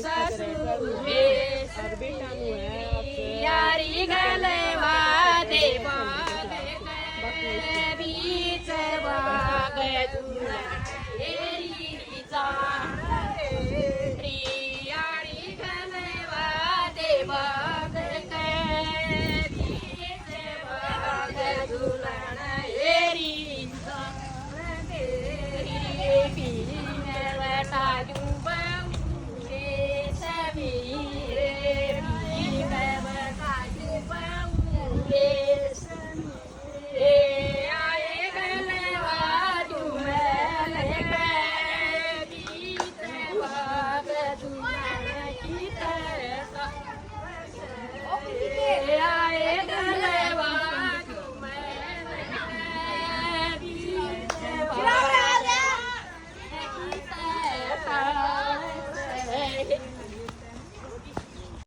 ससुर यारी गलवा दे बाग बीच बाग यारी गलवा दे बाग बीच बाग दुल्हन एरी लटा जुबा